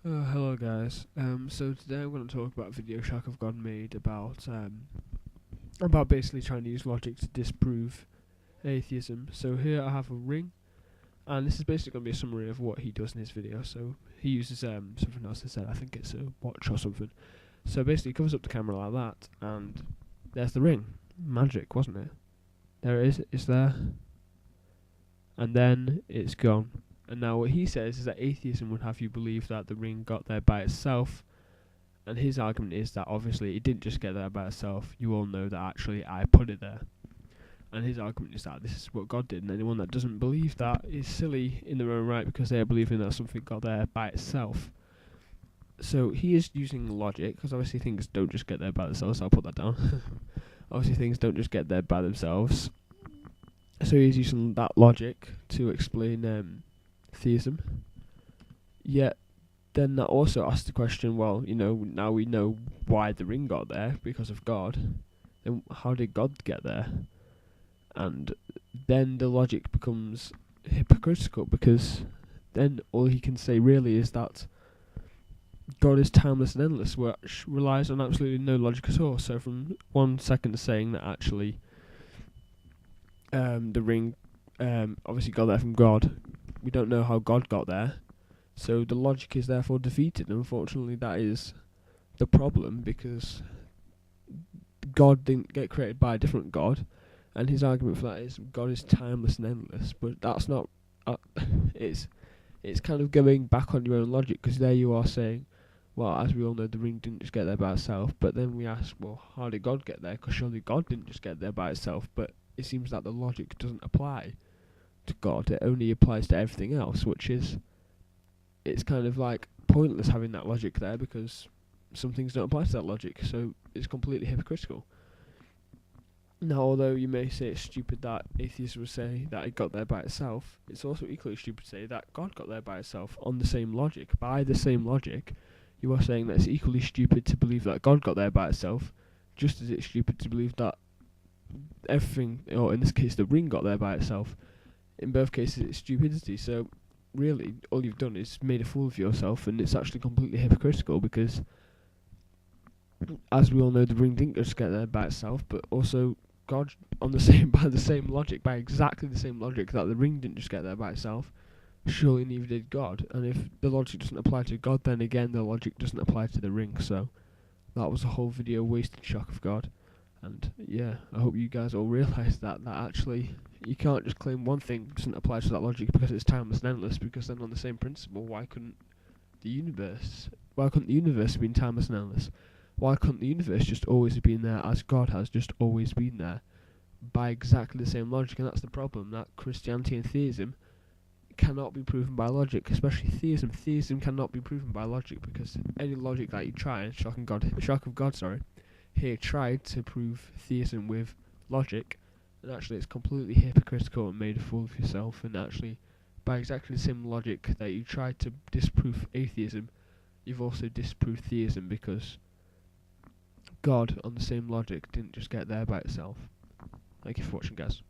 Hello guys. So today I'm going to talk about a video Shock of God made about basically trying to use logic to disprove atheism. So here I have a ring, and this is basically going to be a summary of what he does in his video. So he uses something else instead. I think it's a watch or something. So basically he covers up the camera like that, and there's the ring. Magic, wasn't it? There it is. It's there, and then it's gone. And now what he says is that atheism would have you believe that the ring got there by itself. And his argument is that obviously it didn't just get there by itself. You all know that actually I put it there. And his argument is that this is what God did, and anyone that doesn't believe that is silly in their own right because they are believing that something got there by itself. So he is using logic, because obviously things don't just get there by themselves, so I'll put that down. Obviously things don't just get there by themselves. So he's using that logic to explain theism. Yet then that also asks the question, well, now we know why the ring got there, because of God. Then how did God get there? And then the logic becomes hypocritical, because then all he can say really is that God is timeless and endless, which relies on absolutely no logic at all. So from 1 second saying that actually the ring obviously got there from God, we don't know how God got there. So the logic is therefore defeated. Unfortunately, that is the problem, because God didn't get created by a different God, and his argument for that is God is timeless and endless. But that's not. It's kind of going back on your own logic, because there you are saying, well, as we all know, the ring didn't just get there by itself. But then we ask, well, how did God get there? Because surely God didn't just get there by itself. But it seems that the logic doesn't apply to God. It only applies to everything else, which is, it's kind of like pointless having that logic there, because some things don't apply to that logic, so it's completely hypocritical. Now, although you may say it's stupid that atheists would say that it got there by itself, it's also equally stupid to say that God got there by itself on the same logic. By the same logic, you are saying that it's equally stupid to believe that God got there by itself, just as it's stupid to believe that everything, or in this case the ring, got there by itself. In both cases it's stupidity. So really, all you've done is made a fool of yourself, and it's actually completely hypocritical, because as we all know, the ring didn't just get there by itself, but also God, on the same by exactly the same logic that the ring didn't just get there by itself, surely neither did God. And if the logic doesn't apply to God, then again the logic doesn't apply to the ring. So that was a whole video wasted, Shock of God. And yeah, I hope you guys all realise that actually you can't just claim one thing doesn't apply to that logic because it's timeless and endless, because then on the same principle, why couldn't the universe have been timeless and endless? Why couldn't the universe just always have been there as God has just always been there, by exactly the same logic? And that's the problem, that Christianity and theism cannot be proven by logic, especially theism. Theism cannot be proven by logic, because any logic that you try, Shock of God, here tried to prove theism with logic, and actually it's completely hypocritical and made a fool of yourself. And actually, by exactly the same logic that you tried to disprove atheism, you've also disproved theism, because God, on the same logic, didn't just get there by itself. Thank you for watching, guys.